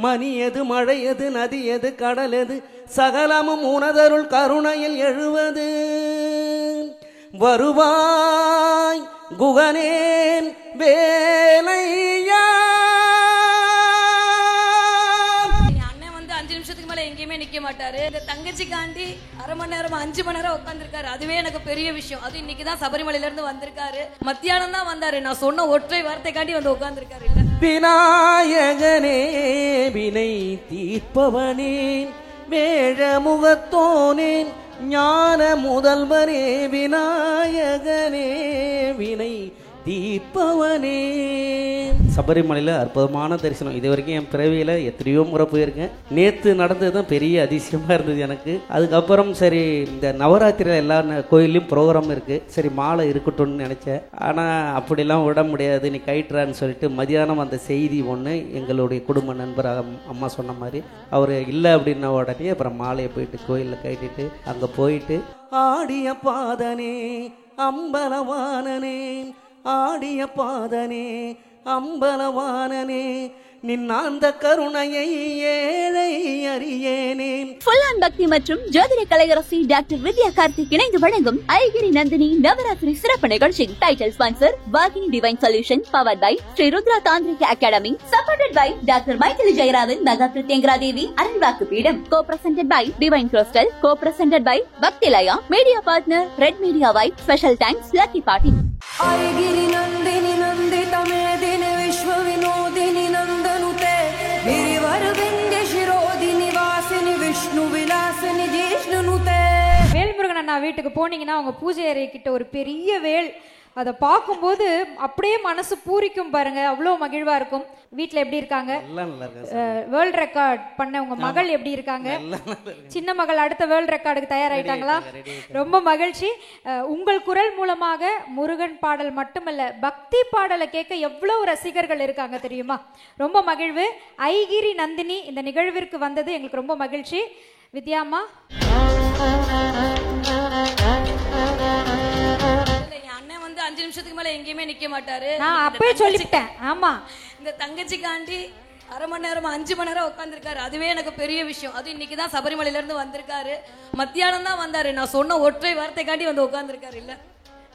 மணியது மழையது நதியது கடலது சகலமும் உனதருள் கருணையில் எழுவது வருவாய் குகனேன் வேலையா. அண்ணன் வந்து 5 நிமிஷத்துக்கு மேல எங்கேயுமே நிக்க மாட்டாரு. இந்த தங்கச்சிக்காண்டி அரை மணி நேரம் 5 மணி நேரம் உட்காந்துருக்காரு. அதுவே எனக்கு பெரிய விஷயம். அது இன்னைக்குதான் சபரிமலையில இருந்து வந்திருக்காரு. மத்தியானம் தான் வந்தாரு. நான் சொன்ன ஒற்றை வார்த்தைக்காண்டி வந்து உட்காந்துருக்காரு. விநாயகனே வினை தீர்ப்பவனே வேழமுகத்தோனே ஞான முதல்வனே விநாயகனே வினை தீர்ப்பவனே. சபரிமலையில் அற்புதமான தரிசனம். இது வரைக்கும் என் பிறவியில் எத்தனையோ முறை போயிருக்கேன். நேற்று நடந்தது தான் பெரிய அதிசயமாக இருந்தது எனக்கு. அதுக்கப்புறம் சரி இந்த நவராத்திரியில் எல்லா கோயிலையும் ப்ரோக்ராம் இருக்குது, சரி மாலை இருக்கட்டும்னு நினச்சேன். ஆனால் அப்படிலாம் விட முடியாது, நீ கைட்டுறான்னு சொல்லிட்டு மதியானம் அந்த செய்தி ஒன்று எங்களுடைய குடும்ப நண்பர் அம்மா சொன்ன மாதிரி அவர் இல்லை அப்படின்ன உடனே அப்புறம் மாலையை போயிட்டு கோயிலில் கைட்டிட்டு அங்கே போயிட்டு ஆடிய பாதனே அம்பலவானனே ஆடிய பாதனே அம்பலவானனே நின்னாந்த கருணையை ஏழை அறியேனே. ஃபுல் ஆன் பக்தி மற்றும் ஜோதிட கலையரசி டாக்டர் வித்யா கார்த்திக் இணைந்து வழங்கும் ஐகிரி நந்தினி நவராத்திரி சிறப்பு நிகழ்ச்சி. Title sponsor Vahini divine solution, powered by Sri Rudra Tantrika academy, supported by doctor Mythili Jayaraman, Maha Prathyangira Devi Arulvakku Peedam, co presented by divine crystal, co presented by Bhaktilaya, media partner red media white, special thanks lucky party. ஐகிரி நந்தினி நந்தித மேதினி விஸ்வ வினோதினி நந்தனுதே गिरिवर विंध्य शिरोदिनी वासिनी विष्णु विलासिनी जिष्णुनुते. வேல்முருகன் அண்ணா வீட்டுக்கு போனீங்கன்னா அவங்க பூஜை அறை கிட்ட ஒரு பெரிய வேல், அதை பார்க்கும்போது அப்படியே மனசு பூரிக்கும் பாருங்க, அவ்வளோ மகிழ்வா இருக்கும். வீட்டில் எப்படி இருக்காங்க? வேர்ல்ட் ரெக்கார்ட் பண்ண உங்க மகள் எப்படி இருக்காங்க? சின்ன மகள் அடுத்த வேர்ல்ட் ரெக்கார்டுக்கு தயாராயிட்டாங்களா? ரொம்ப மகிழ்ச்சி. உங்கள் குரல் மூலமாக முருகன் பாடல் மட்டுமல்ல, பக்தி பாடலை கேட்க எவ்வளவு ரசிகர்கள் இருக்காங்க தெரியுமா? ரொம்ப மகிழ்வு. ஐகிரி நந்தினி இந்த நிகழ்விற்கு வந்தது எங்களுக்கு ரொம்ப மகிழ்ச்சி. வித்யாமா, வந்து 5 நிமிஷத்துக்கு மேல எங்கேயுமே நிக்க மாட்டாரு. நான் அப்பவே சொல்லிட்டேன். ஆமா, இந்த தங்கச்சிக்காண்டி அரை மணி நேரம் 5 மணி நேரம் உட்காந்துருக்காரு. அதுவே எனக்கு பெரிய விஷயம். அது இன்னைக்குதான் சபரிமலையில இருந்து வந்திருக்காரு. மத்தியானம் தான் வந்தாரு. நான் சொன்ன ஒற்றை வார்த்தைக்காண்டி வந்து உட்காந்துருக்காரு. இல்ல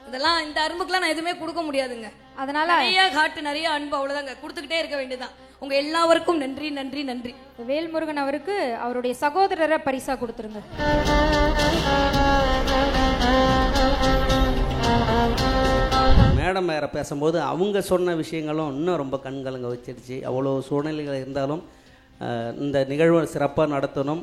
இதெல்லாம் இந்த அன்புக்குலாம் நான் எதுவுமே கொடுக்க முடியாதுங்க. அதனால நிறைய காட்டு நிறைய அன்பு அவ்வளவுதாங்க கொடுத்துக்கிட்டே இருக்க வேண்டியதான். உங்க எல்லாருக்கும் நன்றி நன்றி நன்றி. வேல்முருகன் அவருக்கு அவருடைய சகோதரரை பரிசா கொடுத்துருங்க. மேடம் வேறு பேசும்போது அவங்க சொன்ன விஷயங்களும் இன்னும் ரொம்ப கண்கலங்க வச்சிருச்சு. அவ்வளோ சூழ்நிலைகள் இருந்தாலும் இந்த நிகழ்வை சிறப்பாக நடத்தணும்.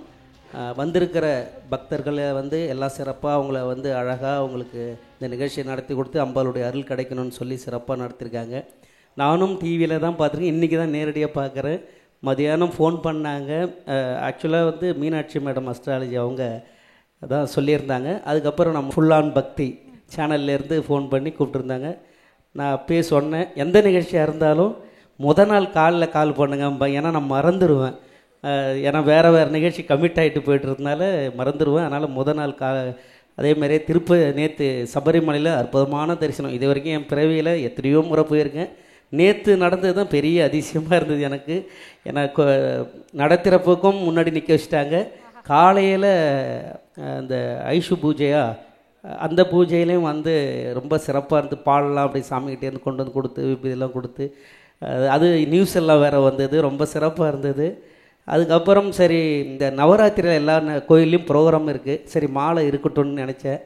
வந்திருக்கிற பக்தர்களை வந்து எல்லாம் சிறப்பாக அவங்கள வந்து அழகாக அவங்களுக்கு இந்த நிகழ்ச்சியை நடத்தி கொடுத்து அம்பாளுடைய அருள் கிடைக்கணும்னு சொல்லி சிறப்பாக நடத்திருக்காங்க. நானும் டிவியில் தான் பார்த்துருக்கேன், இன்றைக்கி தான் நேரடியாக பார்க்குறேன். மதியானம் ஃபோன் பண்ணாங்க. ஆக்சுவலாக வந்து மீனாட்சி மேடம் அஸ்ட்ராலஜி அவங்க அதான் சொல்லியிருந்தாங்க. அதுக்கப்புறம் நம்ம ஃபுல் ஆன் பக்தி சேனல்லேருந்து ஃபோன் பண்ணி கூப்பிட்டுருந்தாங்க. நான் அப்பயே சொன்னேன், எந்த நிகழ்ச்சியாக இருந்தாலும் முதல் நாள் கால் பண்ணுங்க, ஏன்னா நான் மறந்துடுவேன். ஏன்னா வேறு நிகழ்ச்சி கமிட் ஆகிட்டு போய்ட்டுறதுனால மறந்துடுவேன். அதனால் முதல் நாள் அதேமாதிரியே நேற்று சபரிமலையில் அற்புதமான தரிசனம். இது வரைக்கும் என் பிறவியில் எத்தனையோ முறை போயிருக்கேன். நேற்று நடந்தது தான் பெரிய அதிசயமாக இருந்தது எனக்கு. ஏன்னா நடத்துகிறப்போக்கும் முன்னாடி நிற்க வச்சுட்டாங்க. காலையில் அந்த ஐஷு பூஜையா, அந்த பூஜையிலையும் வந்து ரொம்ப சிறப்பாக இருந்து பாடலாம் அப்படி சாமிக்கிட்டேருந்து கொண்டு வந்து கொடுத்து இதெல்லாம் கொடுத்து அது நியூஸ் எல்லாம் வேறு வந்தது, ரொம்ப சிறப்பாக இருந்தது. அதுக்கப்புறம் சரி இந்த நவராத்திரியில் எல்லா கோயிலையும் ப்ரோக்ராம் இருக்குது, சரி மாலை இருக்கட்டும்னு நினச்சேன்.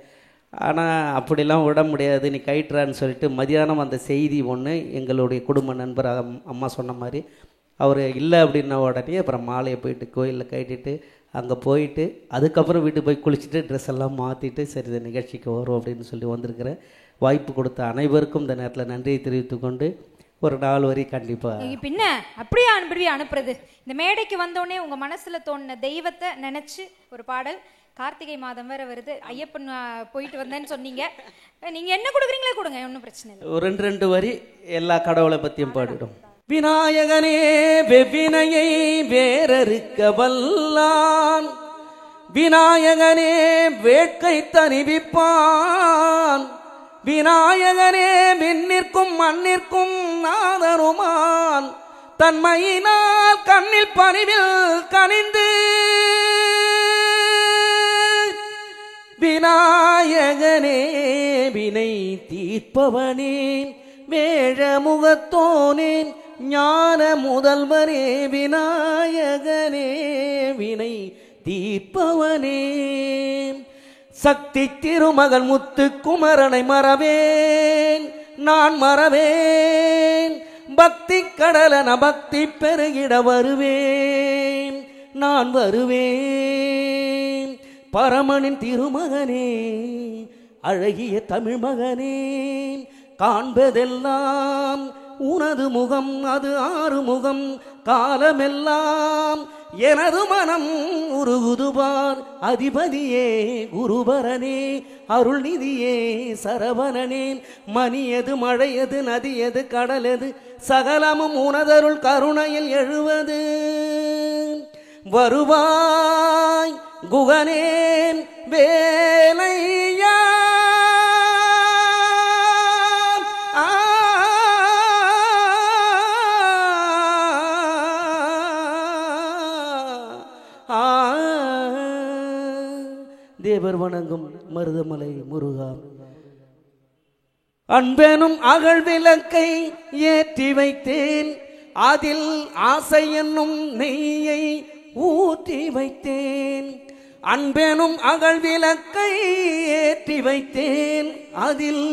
ஆனால் அப்படிலாம் விட முடியாது, நீ கைட்டுறான்னு சொல்லிட்டு மதியானம் அந்த செய்தி ஒன்று எங்களுடைய குடும்ப நண்பர் அம்மா சொன்ன மாதிரி அவர் இல்லை அப்படின்ன உடனே அப்புறம் மாலையை போயிட்டு கோயிலில் கைட்டிட்டு அங்கே போயிட்டு அதுக்கப்புறம் வீட்டுக்கு போய் குளிச்சுட்டு ட்ரெஸ் எல்லாம் மாற்றிட்டு சரி இந்த நிகழ்ச்சிக்கு வரும் அப்படின்னு சொல்லி வந்திருக்கிறேன். வாய்ப்பு கொடுத்த அனைவருக்கும் இந்த நேரத்தில் நன்றியை தெரிவித்து கொண்டு ஒரு 4 வரி கண்டிப்பாக. பின்ன அப்படியே அனுப்புறது. இந்த மேடைக்கு வந்தோடனே உங்கள் மனசில் தோணின தெய்வத்தை நினச்சி ஒரு பாடல். கார்த்திகை மாதம் வேற வருது, ஐயப்பன் போயிட்டு வந்தேன்னு சொன்னீங்க. நீங்கள் என்ன கொடுக்குறீங்களே கொடுங்க, ஒன்றும் பிரச்சனை இல்லை. ஒரு 2 வரி எல்லா கடவுளை பற்றியும் பாடிடும். விநாயகனே வெவ்வினையை வேறறுக்க வல்லான், விநாயகனே வேட்கை தணிவிப்பான், விநாயகனே விண்ணிற்கும் மண்ணிற்கும் நாதருமான், தன்மையினால் கண்ணில் பணிவில் கனிந்து விநாயகனே வினை தீர்ப்பவனே வேழமுகத்தோனே ஞான முதல்வனே விநாயகனே வினை தீர்ப்பவனே சக்தி திருமகன் முத்து குமரனை மறவேன் நான் மறவேன் பக்தி கடலன பக்தி பெருகிட வருவேன் நான் வருவேன் பரமனின் திருமகனே அழகிய தமிழ் மகனே காண்பதெல்லாம் உனது முகம் அது ஆறுமுகம் காலமெல்லாம் எனது மனம் உருகுதுபார் அதிபதியே குருபரனே அருள்நிதியே சரவணனே மணியது மழையது நதியது கடலது சகலமும் உனதருள் கருணையில் எழுவது வருவாய் குகனே வேலையா தேவர் வணங்கும் மருதமலை முருகா அன்பெனும் அகழ் விளக்கை ஏற்றி வைத்தேன் அதில் ஆசை என்னும் நெய்யை ஊற்றி வைத்தேன் அன்பெனும் அகழ் விளக்கை ஏற்றி வைத்தேன் அதில்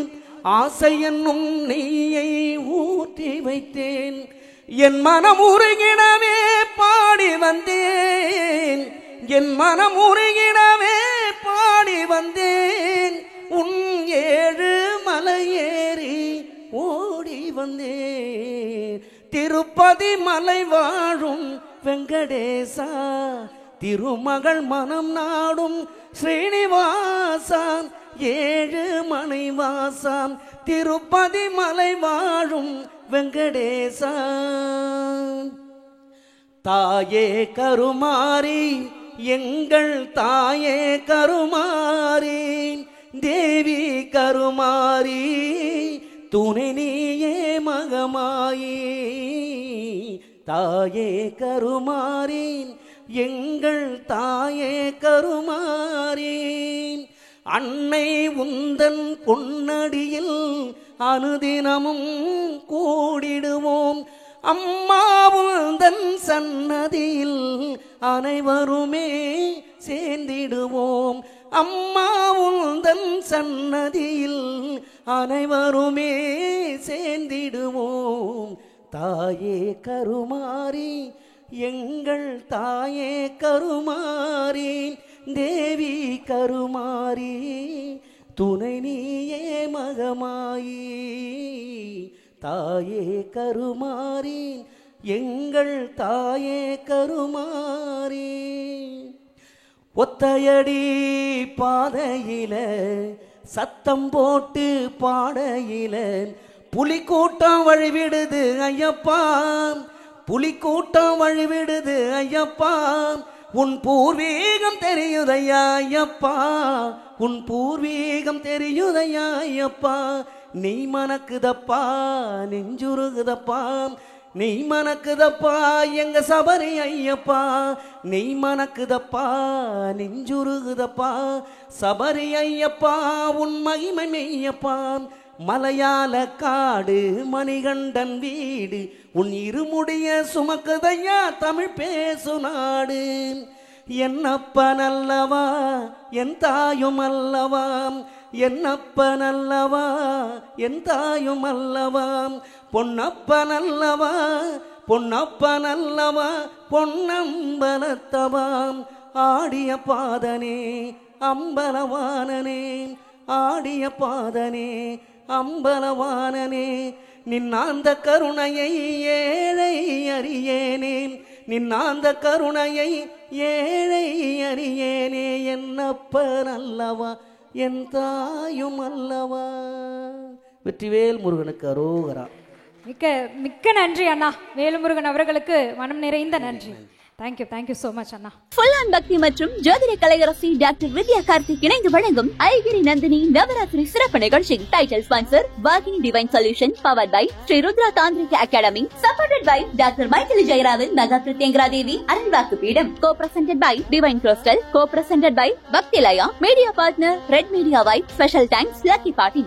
ஆசை என்னும் நெய்யை ஊற்றி வைத்தேன் என் மனம் உருகிடவே பாடி வந்தேன் என் மனம் உருகிடவே பாடி வந்தேன் உன் ஏழு மலையேறி ஓடி வந்தேன் திருப்பதி மலை வாழும் வெங்கடேசா திருமகள் மனம் நாடும் ஸ்ரீனிவாசா ஏழு மனை வாசாம் திருப்பதி மலை வாழும் வெங்கடேசா தாயே கருமாரி எங்கள் தாயே கருமாரி தேவி கருமாரி துணை நீயே மகமாயி தாயே கருமாரி எங்கள் தாயே கருமாரி அன்னை உந்தன் பொன்னடியில் அனுதினமும் கூடிடுவோம் அம்மாவுந்தன் சன்னதியில் அனைவருமே சேர்ந்திடுவோம் அம்மாவுந்தன் சன்னதியில் அனைவருமே சேர்ந்திடுவோம் தாயே கருமாரி எங்கள் தாயே கருமாரி தேவி கருமாரி துணை நீயே மகமாயி தாயே கருமாரி எங்கள் தாயே கருமாரி ஒத்தையடி பாதையில சத்தம் போட்டு பாடையில புலிக்கூட்டம் வழிவிடுது ஐயப்பா புலிக்கூட்டம் வழிவிடுது ஐயப்பா உன் பூர்வீகம் தெரியுதையா ஐயப்பா உன் பூர்வீகம் தெரியுதையா ஐயப்பா நீ மனக்குதப்பா நெஞ்சுருகுதப்பா நீ மனக்குதப்பா எங்க சபரி ஐயப்பா நீ மனக்குதப்பா நெஞ்சுருகுதப்பா சபரி ஐயப்பா உன் மகிமை மெய்யப்பா மலையாள காடு மணிகண்டன் வீடு உன் இருமுடிய சுமக்குதையா தமிழ் பேசு நாடு என்னப்பன் அல்லவா என் தாயும் அல்லவா என்னப்பன் அல்லவா என் தாயும் அல்லவா பொன்னப்பன் அல்லவா பொன்னப்பன் அல்லவா பொன்னம்பலத்தவாம் ஆடிய பாதனே அம்பலவானனே ஆடிய பாதனே அம்பலவானனே நின்னாந்த கருணையை ஏழை அறியேனே நின்னாந்த கருணையை ஏழை அறியேனே என்னப்பன் அல்லவா என் தாயும் அல்லவா. வெற்றிவேல் முருகனுக்கு அரோகரா. மிக்க மிக்க நன்றி அண்ணா. வேலுமுருகன் அவர்களுக்கு மனம் நிறைந்த நன்றி. Thank you so much Anna. Full on பக்தி மற்றும் ஜோதிட கலையரசி டாக்டர் வித்யா கார்த்திக் இணைந்து வழங்கும் ஐகிரி நந்தினி நவராத்திரி சிறப்பு நிகழ்ச்சி. Title sponsor Vahini divine solution, powered by Sri Rudra Tantrika academy, supported by doctor Michael Jayaraman, mega Prathyangira Devi Arulvakku Peedam, co presented by divine crystal, co presented by Bhakti Laya, media partner red media white, special thanks lucky பாட்டி.